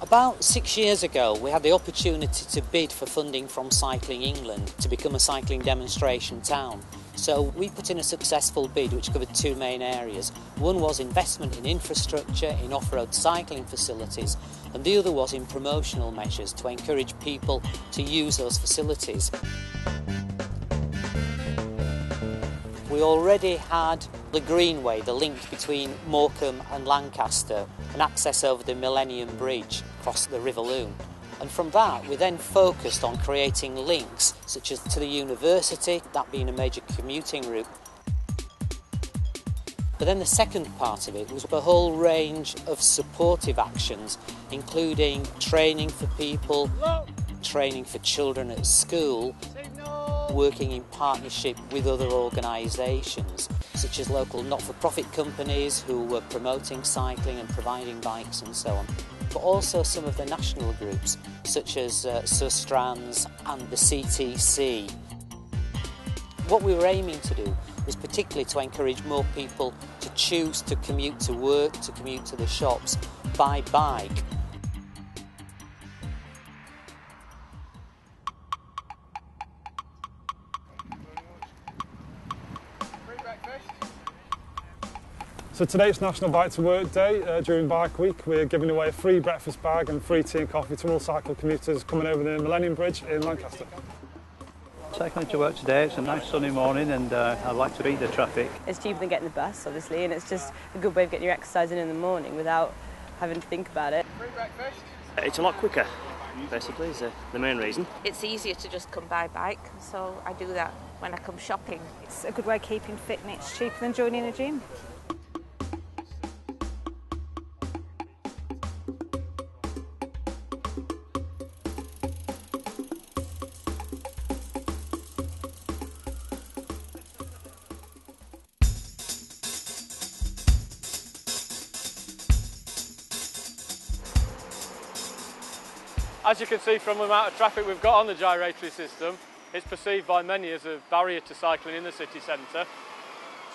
About 6 years ago, we had the opportunity to bid for funding from Cycling England to become a cycling demonstration town. So we put in a successful bid which covered two main areas. One was investment in infrastructure, in off-road cycling facilities, and the other was in promotional measures to encourage people to use those facilities. We already had the Greenway, the link between Morecambe and Lancaster, and access over the Millennium Bridge across the River Loon. And from that, we then focused on creating links, such as to the university, that being a major commuting route. But then the second part of it was a whole range of supportive actions, including training for people, training for children at school, working in partnership with other organisations, such as local not-for-profit companies who were promoting cycling and providing bikes and so on, but also some of the national groups, such as Sustrans and the CTC. What we were aiming to do was particularly to encourage more people to choose to commute to work, to commute to the shops by bike. So today it's National Bike to Work Day. During Bike Week we're giving away a free breakfast bag and free tea and coffee to all cycle commuters coming over the Millennium Bridge in Lancaster. Cycling to work today, it's a nice sunny morning and I like to beat the traffic. It's cheaper than getting the bus obviously, and it's just a good way of getting your exercise in the morning without having to think about it. Free breakfast? It's a lot quicker, basically, is the main reason. It's easier to just come by bike, so I do that when I come shopping. It's a good way of keeping fit and it's cheaper than joining a gym. As you can see from the amount of traffic we've got on the gyratory system, it's perceived by many as a barrier to cycling in the city centre.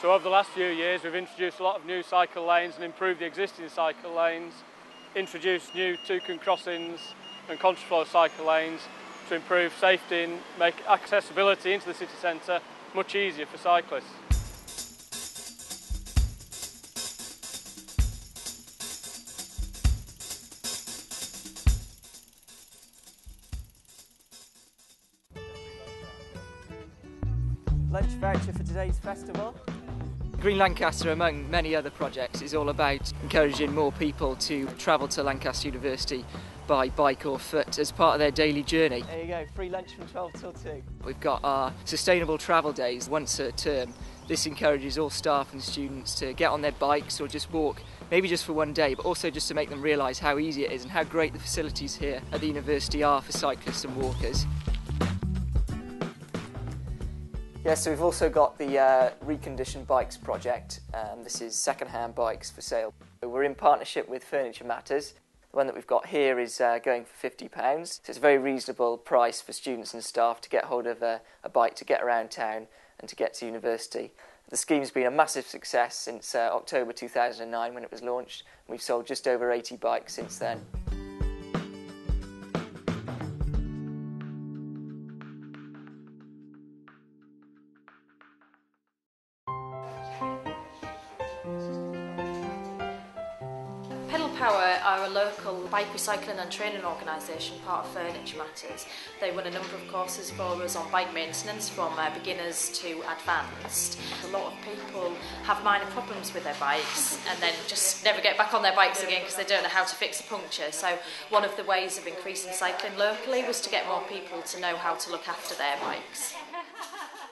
So over the last few years we've introduced a lot of new cycle lanes and improved the existing cycle lanes, introduced new toucan crossings and contraflow cycle lanes to improve safety and make accessibility into the city centre much easier for cyclists. Lunch voucher for today's festival. Green Lancaster, among many other projects, is all about encouraging more people to travel to Lancaster University by bike or foot as part of their daily journey. There you go, free lunch from 12 till 2. We've got our sustainable travel days once a term. This encourages all staff and students to get on their bikes or just walk, maybe just for one day, but also just to make them realise how easy it is and how great the facilities here at the university are for cyclists and walkers. Yes, so we've also got the Reconditioned Bikes project. This is second-hand bikes for sale. We're in partnership with Furniture Matters. The one that we've got here is going for £50, so it's a very reasonable price for students and staff to get hold of a bike to get around town and to get to university. The scheme's been a massive success since October 2009 when it was launched. We've sold just over 80 bikes since then. Power are a local bike recycling and training organisation, part of Furniture Matters. They run a number of courses for us on bike maintenance from beginners to advanced. A lot of people have minor problems with their bikes and then just never get back on their bikes again because they don't know how to fix a puncture. So one of the ways of increasing cycling locally was to get more people to know how to look after their bikes.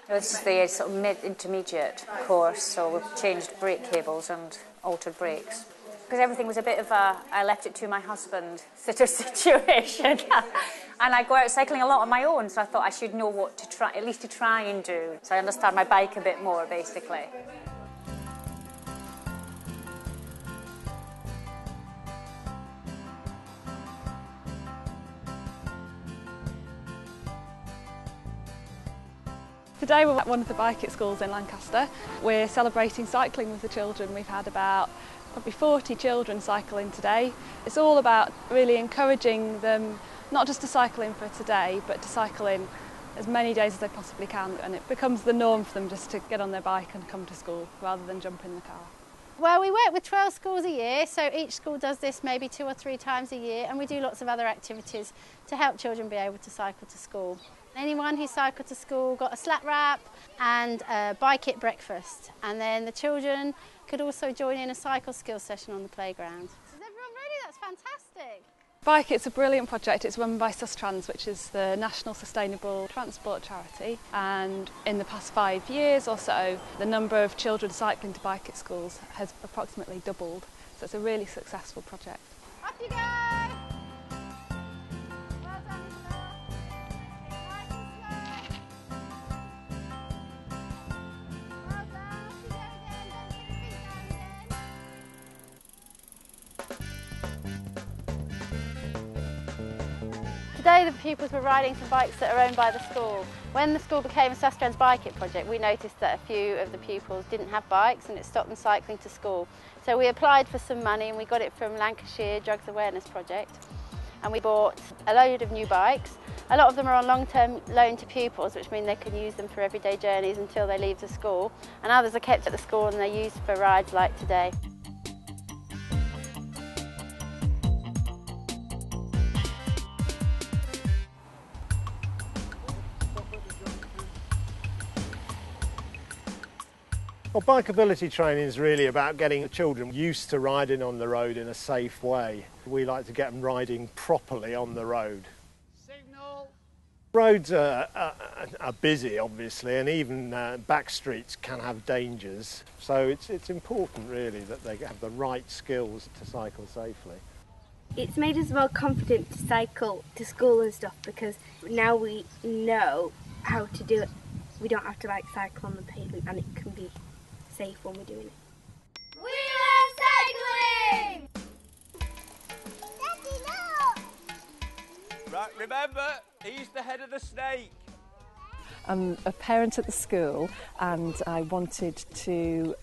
This is the sort of mid-intermediate course, so we've changed brake cables and altered brakes. Because everything was a bit of a, I left it to my husband sort of situation. And I go out cycling a lot on my own, so I thought I should know what to try, at least to try and do. So I understand my bike a bit more, basically. Today we're at one of the bike at schools in Lancaster. We're celebrating cycling with the children. We've had about Probably 40 children cycling today. It's all about really encouraging them not just to cycle in for today, but to cycle in as many days as they possibly can, and it becomes the norm for them just to get on their bike and come to school rather than jump in the car. Well, we work with 12 schools a year, so each school does this maybe 2 or 3 times a year, and we do lots of other activities to help children be able to cycle to school. Anyone who cycled to school got a slat wrap and a bike kit breakfast, and then the children could also join in a cycle skills session on the playground. Is everyone ready? That's fantastic. Bike It's a brilliant project. It's run by Sustrans, which is the National Sustainable Transport Charity, and in the past 5 years or so the number of children cycling to Bike at schools has approximately doubled, so it's a really successful project. Off you go! Well done, Isla. Nice and slow. Well done, off you go again, don't put your feet down again. Today the pupils were riding some bikes that are owned by the school. When the school became a Sustrans Bike It project, we noticed that a few of the pupils didn't have bikes and it stopped them cycling to school. So we applied for some money and we got it from Lancashire Drugs Awareness Project, and we bought a load of new bikes. A lot of them are on long-term loan to pupils, which means they can use them for everyday journeys until they leave the school, and others are kept at the school and they're used for rides like today. Well, bikeability training is really about getting children used to riding on the road in a safe way. We like to get them riding properly on the road. Signal. Roads are busy, obviously, and even back streets can have dangers. So it's important, really, that they have the right skills to cycle safely. It's made us more confident to cycle to school and stuff, because now we know how to do it. We don't have to cycle on the pavement, and it can be safe when we're doing it. We love cycling! Daddy, look! Right, remember, he's the head of the snake. I'm a parent at the school and I wanted to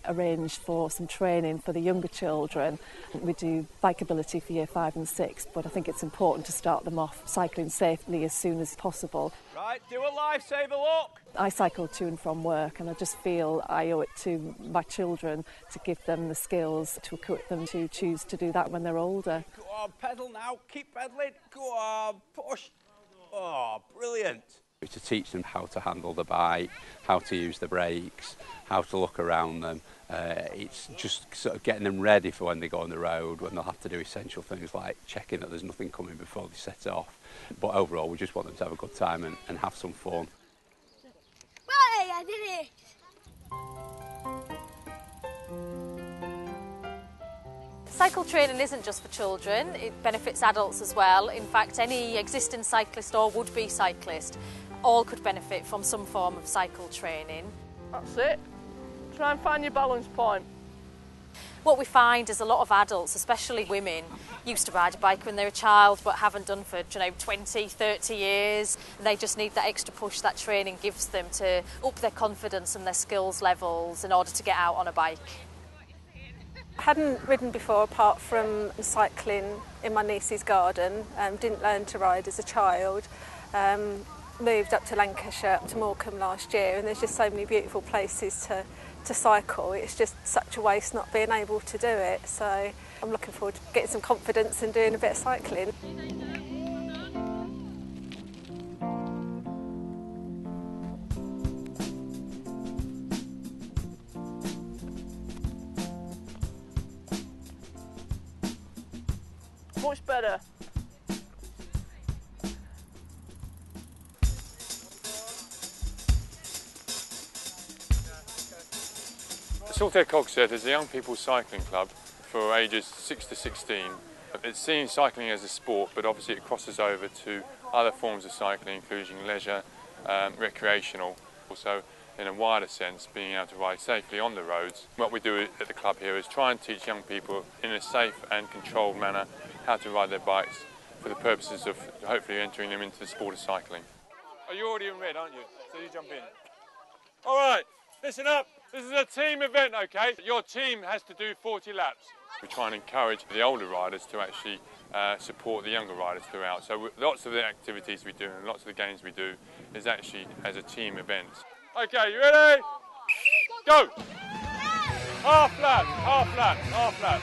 arrange for some training for the younger children. We do Bikeability for year 5 and 6, but I think it's important to start them off cycling safely as soon as possible. Right, do a lifesaver look. I cycle to and from work, and I just feel I owe it to my children to give them the skills to equip them to choose to do that when they're older. Go on, pedal now, keep pedaling. Go on, push. Oh, brilliant. To teach them how to handle the bike, how to use the brakes, how to look around them. It's just sort of getting them ready for when they go on the road, when they'll have to do essential things like checking that there's nothing coming before they set off. But overall, we just want them to have a good time and have some fun. Hey, I did it! Cycle training isn't just for children, it benefits adults as well. In fact, any existing cyclist or would-be cyclist all could benefit from some form of cycle training. That's it. Try and find your balance point. What we find is a lot of adults, especially women, used to ride a bike when they were a child but haven't done for 20, 30 years. They just need that extra push that training gives them to up their confidence and their skills levels in order to get out on a bike. I hadn't ridden before apart from cycling in my niece's garden. Didn't learn to ride as a child. Moved up to Lancashire, up to Morecambe last year, and there's just so many beautiful places to cycle. It's just such a waste not being able to do it. So I'm looking forward to getting some confidence and doing a bit of cycling. Much better. Saltaire Cog Set is a young people's cycling club for ages 6 to 16. It's seen cycling as a sport, but obviously it crosses over to other forms of cycling, including leisure, recreational, also in a wider sense being able to ride safely on the roads. What we do at the club here is try and teach young people in a safe and controlled manner how to ride their bikes for the purposes of hopefully entering them into the sport of cycling. Oh, you're already in red, aren't you? So you jump in. All right, listen up. This is a team event, okay? Your team has to do 40 laps. We try and encourage the older riders to actually support the younger riders throughout. So lots of the activities we do and lots of the games we do is actually as a team event. Okay, you ready? Go! Half lap, half lap, half lap.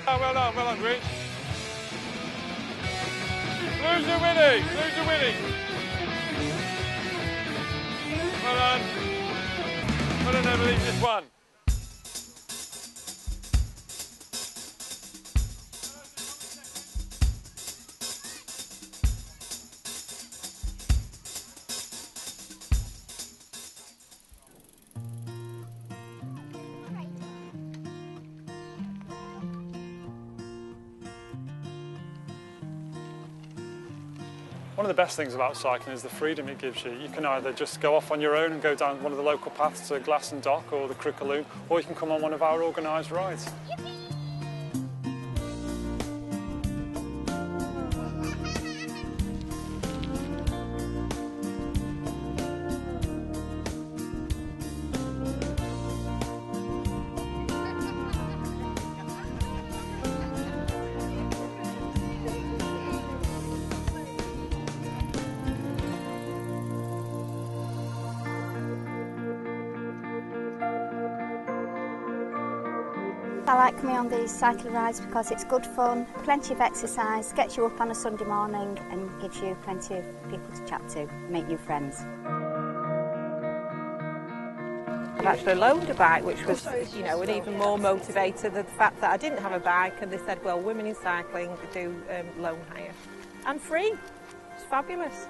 Oh, well done, Rich. Blues are winning, Blues are winning. Well done. Well done, Emily, just won. One of the best things about cycling is the freedom it gives you. You can either just go off on your own and go down one of the local paths to Glasson Dock or the Crickaloon, or you can come on one of our organised rides. I like coming on these cycling rides because it's good fun, plenty of exercise, gets you up on a Sunday morning and gives you plenty of people to chat to, make new friends. I've actually loaned a bike, which was, you know, an even more motivator than the fact that I didn't have a bike, and they said, well, women in cycling do loan hire. And free. It's fabulous.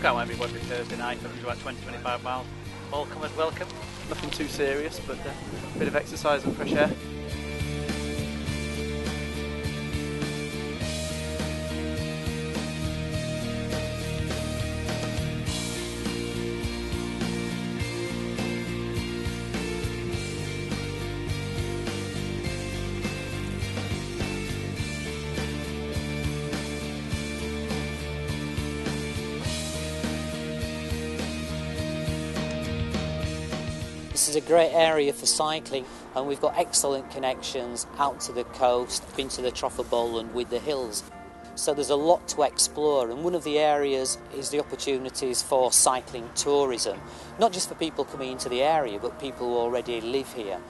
Go every Thursday night, average about 20-25 miles. All comers welcome. Nothing too serious, but a bit of exercise and fresh air. This is a great area for cycling, and we've got excellent connections out to the coast, been to the Troffer Bowl and with the hills. So there's a lot to explore, and one of the areas is the opportunities for cycling tourism, not just for people coming into the area, but people who already live here.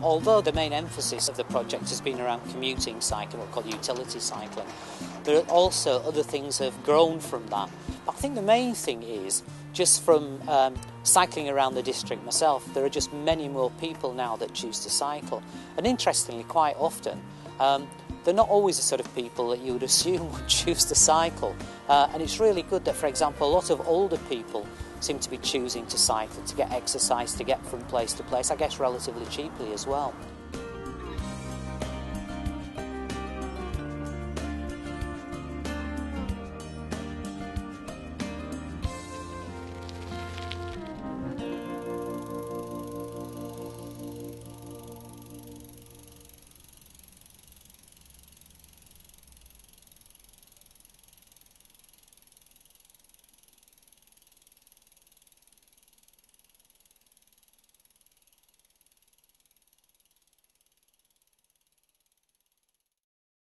Although the main emphasis of the project has been around commuting cycling, what we call utility cycling, there are also other things that have grown from that. But I think the main thing is, just from cycling around the district myself, there are just many more people now that choose to cycle. And interestingly, quite often, they're not always the sort of people that you would assume would choose to cycle. And it's really good that, for example, a lot of older people seem to be choosing to cycle, to get exercise, to get from place to place, I guess relatively cheaply as well.